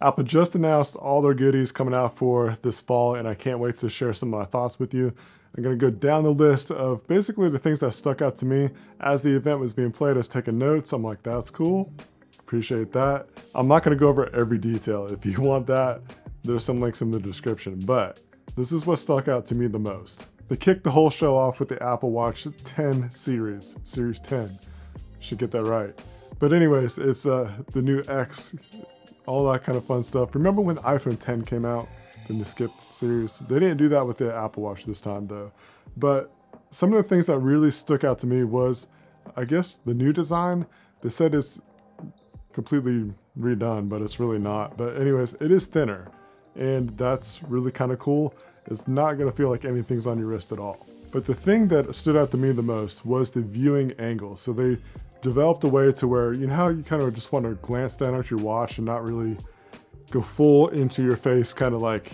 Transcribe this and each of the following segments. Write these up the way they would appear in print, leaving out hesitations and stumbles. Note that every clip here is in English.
Apple just announced all their goodies coming out for this fall, and I can't wait to share some of my thoughts with you. I'm going to go down the list of basically the things that stuck out to me as the event was being played. I was taking notes. I'm like, that's cool. Appreciate that. I'm not going to go over every detail. If you want that, there's some links in the description, but this is what stuck out to me the most. They kicked the whole show off with the Apple Watch 10 series, Series 10. Should get that right. But anyways, it's the new X, all that kind of fun stuff. Remember when the iPhone 10 came out in the Skip series? They didn't do that with the Apple Watch this time though. But some of the things that really stuck out to me was, I guess, the new design. They said it's completely redone, but it's really not. But anyways, it is thinner, and that's really kind of cool. It's not going to feel like anything's on your wrist at all. But the thing that stood out to me the most was the viewing angle. So they developed a way to where, you know how you kind of just want to glance down at your watch and not really go full into your face, kind of like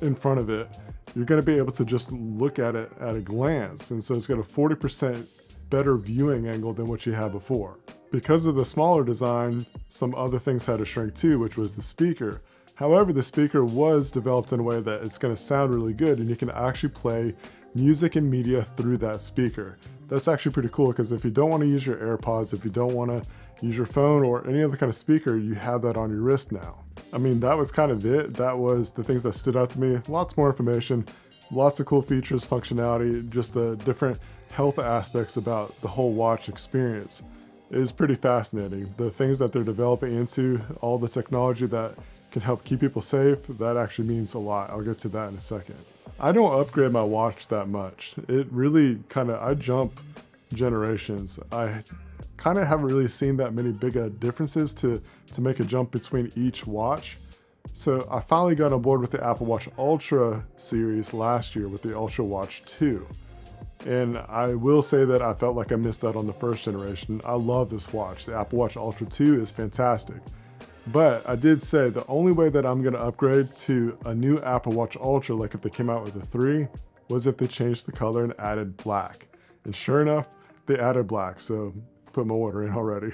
in front of it. You're going to be able to just look at it at a glance. And so it's got a 40% better viewing angle than what you had before. Because of the smaller design, some other things had to shrink too, which was the speaker. However, the speaker was developed in a way that it's going to sound really good, and you can actually play music and media through that speaker. That's actually pretty cool, because if you don't want to use your AirPods, if you don't want to use your phone or any other kind of speaker, you have that on your wrist now. I mean, that was kind of it. That was the things that stood out to me. Lots more information, lots of cool features, functionality, just the different health aspects about the whole watch experience. It is pretty fascinating. The things that they're developing into, all the technology that can help keep people safe, that actually means a lot. I'll get to that in a second. I don't upgrade my watch that much. It really I jump generations. I kind of haven't really seen that many big differences to make a jump between each watch. So I finally got on board with the Apple Watch Ultra series last year with the Ultra Watch 2. And I will say that I felt like I missed out on the first generation. I love this watch. The Apple Watch Ultra 2 is fantastic. But I did say the only way that I'm going to upgrade to a new Apple Watch Ultra, like if they came out with a 3, was if they changed the color and added black. And sure enough, they added black, so put my order in already.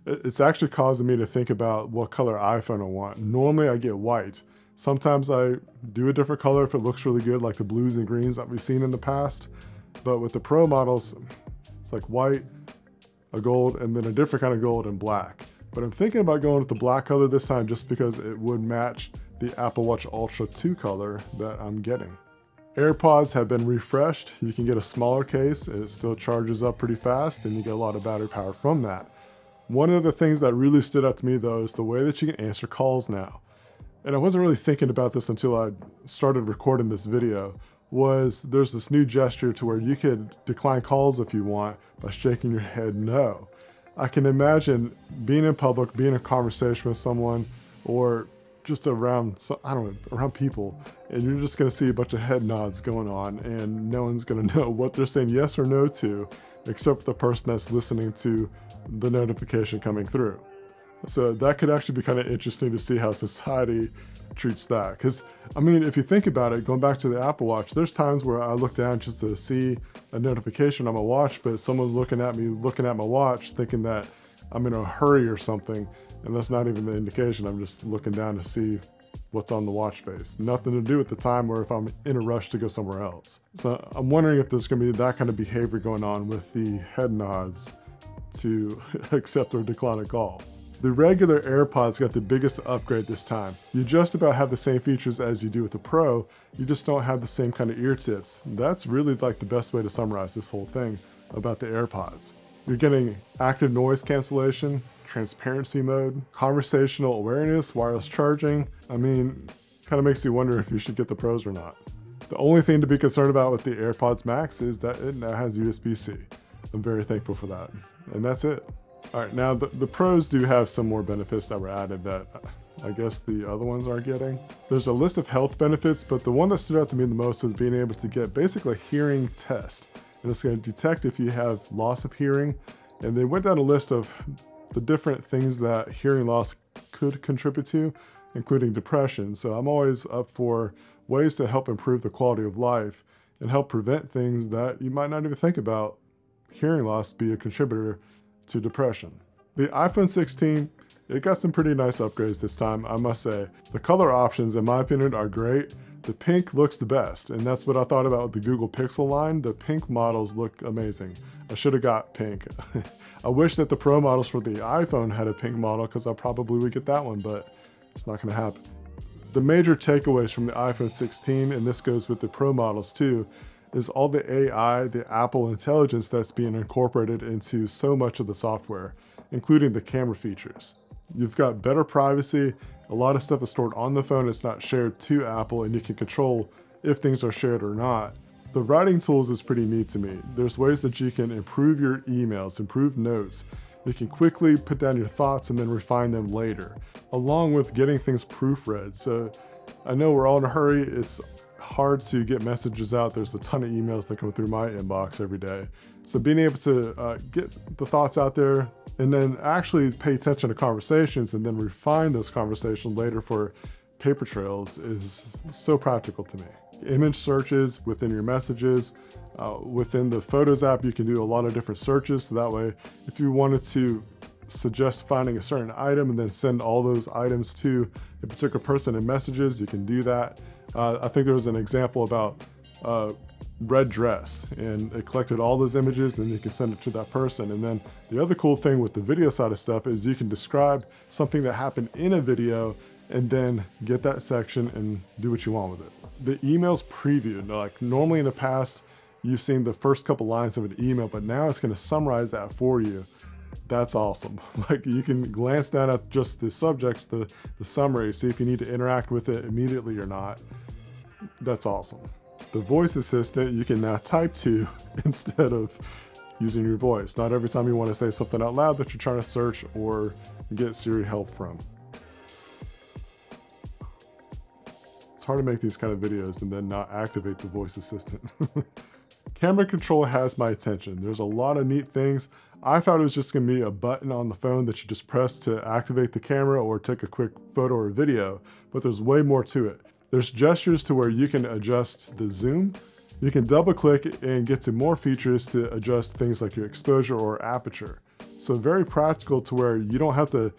It's actually causing me to think about what color iPhone I want. Normally I get white. Sometimes I do a different color if it looks really good, like the blues and greens that we've seen in the past. But with the Pro models, it's like white, a gold, and then a different kind of gold and black. But I'm thinking about going with the black color this time just because it would match the Apple Watch Ultra 2 color that I'm getting. AirPods have been refreshed. You can get a smaller case, and it still charges up pretty fast, and you get a lot of battery power from that. One of the things that really stood out to me though is the way that you can answer calls now. And I wasn't really thinking about this until I started recording this video, was there's this new gesture to where you could decline calls if you want by shaking your head no. I can imagine being in public, being in a conversation with someone, or just around, I don't know, around people, and you're just gonna see a bunch of head nods going on, and no one's gonna know what they're saying yes or no to, except for the person that's listening to the notification coming through. So that could actually be kind of interesting to see how society treats that. Because, I mean, if you think about it, going back to the Apple Watch, there's times where I look down just to see a notification on my watch, but someone's looking at me, looking at my watch, thinking that I'm in a hurry or something, and that's not even the indication. I'm just looking down to see what's on the watch face. Nothing to do with the time or if I'm in a rush to go somewhere else. So I'm wondering if there's gonna be that kind of behavior going on with the head nods to accept or decline a call. The regular AirPods got the biggest upgrade this time. You just about have the same features as you do with the Pro, you just don't have the same kind of ear tips. That's really like the best way to summarize this whole thing about the AirPods. You're getting active noise cancellation, transparency mode, conversational awareness, wireless charging. I mean, kind of makes you wonder if you should get the Pros or not. The only thing to be concerned about with the AirPods Max is that it now has USB-C. I'm very thankful for that. And that's it. All right, now the Pros do have some more benefits that were added that I guess the other ones aren't getting. There's a list of health benefits, but the one that stood out to me the most was being able to get basically a hearing test. And it's going to detect if you have loss of hearing. And they went down a list of the different things that hearing loss could contribute to, including depression. So I'm always up for ways to help improve the quality of life and help prevent things that you might not even think about hearing loss be a contributor to depression. The iPhone 16 It got some pretty nice upgrades this time, I must say. The color options, in my opinion, are great. The pink looks the best, and that's what I thought about with the Google Pixel line. The pink models look amazing. I should have got pink. I wish that the Pro models for the iPhone had a pink model, because I probably would get that one, but it's not gonna happen. The major takeaways from the iPhone 16, and this goes with the Pro models too, is all the AI, the Apple intelligence that's being incorporated into so much of the software, including the camera features. You've got better privacy. A lot of stuff is stored on the phone. It's not shared to Apple, and you can control if things are shared or not. The writing tools is pretty neat to me. There's ways that you can improve your emails, improve notes. You can quickly put down your thoughts and then refine them later, along with getting things proofread. So I know we're all in a hurry. It's hard to get messages out. There's a ton of emails that come through my inbox every day. So being able to get the thoughts out there and then actually pay attention to conversations and then refine those conversations later for paper trails is so practical to me. Image searches within your messages, within the Photos app, you can do a lot of different searches. So that way, if you wanted to suggest finding a certain item and then send all those items to a particular person in messages, you can do that. I think there was an example about red dress, and it collected all those images, then you can send it to that person. And then the other cool thing with the video side of stuff is you can describe something that happened in a video and then get that section and do what you want with it. The email's previewed. Like normally in the past, you've seen the first couple lines of an email, but now it's gonna summarize that for you. That's awesome. Like you can glance down at just the subjects, the summary, see if you need to interact with it immediately or not. That's awesome. The voice assistant, you can now type to instead of using your voice. Not every time you want to say something out loud that you're trying to search or get Siri help from. It's hard to make these kind of videos and then not activate the voice assistant. Camera control has my attention. There's a lot of neat things. I thought it was just gonna be a button on the phone that you just press to activate the camera or take a quick photo or video, but there's way more to it. There's gestures to where you can adjust the zoom. You can double click and get to more features to adjust things like your exposure or aperture. So very practical to where you don't have to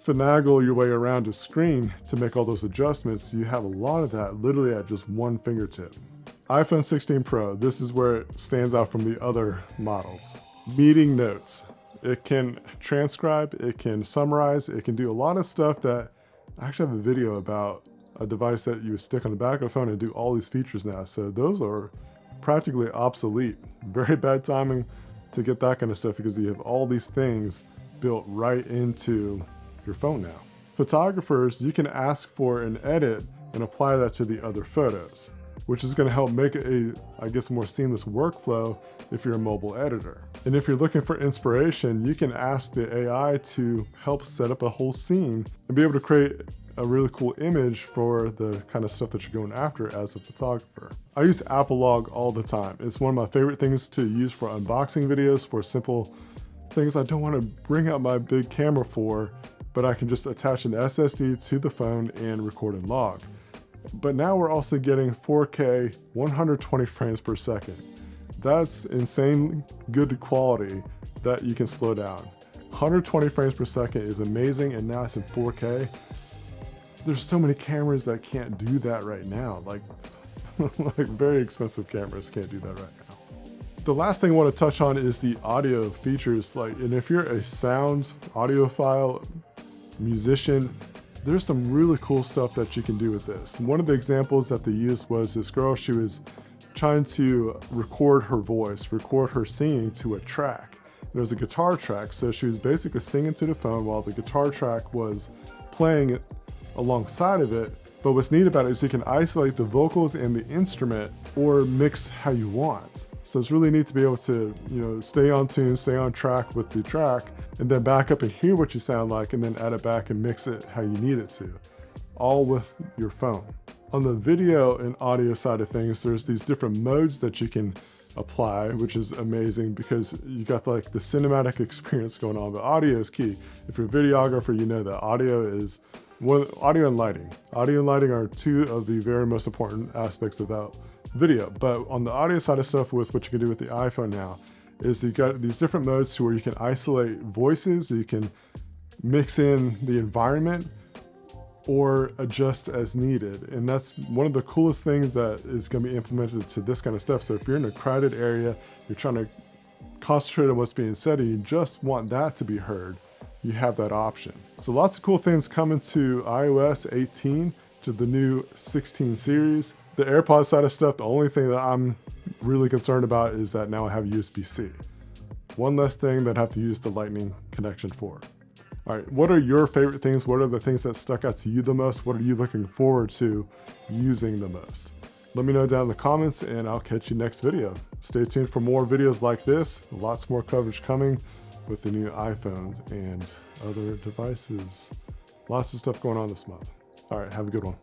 finagle your way around a screen to make all those adjustments. You have a lot of that literally at just one fingertip. iPhone 16 Pro, this is where it stands out from the other models. Meeting notes. It can transcribe, it can summarize, it can do a lot of stuff that I actually have a video about a device that you would stick on the back of the phone and do all these features now. So those are practically obsolete. Very bad timing to get that kind of stuff because you have all these things built right into your phone now. Photographers, you can ask for an edit and apply that to the other photos, which is going to help make a, I guess, more seamless workflow if you're a mobile editor. And if you're looking for inspiration, you can ask the AI to help set up a whole scene and be able to create a really cool image for the kind of stuff that you're going after as a photographer. I use Apple Log all the time. It's one of my favorite things to use for unboxing videos, for simple things I don't want to bring out my big camera for, but I can just attach an SSD to the phone and record and log. But now we're also getting 4K 120 frames per second. That's insanely good quality that you can slow down. 120 frames per second is amazing, and now it's in 4K. There's so many cameras that can't do that right now. Like very expensive cameras can't do that right now. The last thing I want to touch on is the audio features. And if you're a sound audiophile, musician, there's some really cool stuff that you can do with this. One of the examples that they used was this girl, she was trying to record her voice, record her singing to a track. It was a guitar track, so she was basically singing to the phone while the guitar track was playing alongside of it. But what's neat about it is you can isolate the vocals and the instrument or mix how you want. So it's really neat to be able to, stay on tune, stay on track with the track, and then back up and hear what you sound like, and then add it back and mix it how you need it to, all with your phone. On the video and audio side of things, there's these different modes that you can apply, which is amazing because you got like the cinematic experience going on, but audio is key. If you're a videographer, you know that audio and lighting. Audio and lighting are two of the very most important aspects about video. But on the audio side of stuff, with what you can do with the iPhone now, is you got these different modes to where you can isolate voices, you can mix in the environment or adjust as needed. And that's one of the coolest things that is going to be implemented to this kind of stuff. So if you're in a crowded area, you're trying to concentrate on what's being said, and you just want that to be heard, you have that option. So lots of cool things coming to iOS 18, to the new 16 series. The AirPods side of stuff, the only thing that I'm really concerned about is that now I have USB-C. One less thing that I have to use the Lightning connection for. All right, what are your favorite things? What are the things that stuck out to you the most? What are you looking forward to using the most? Let me know down in the comments, and I'll catch you next video. Stay tuned for more videos like this. Lots more coverage coming with the new iPhones and other devices. Lots of stuff going on this month. All right, have a good one.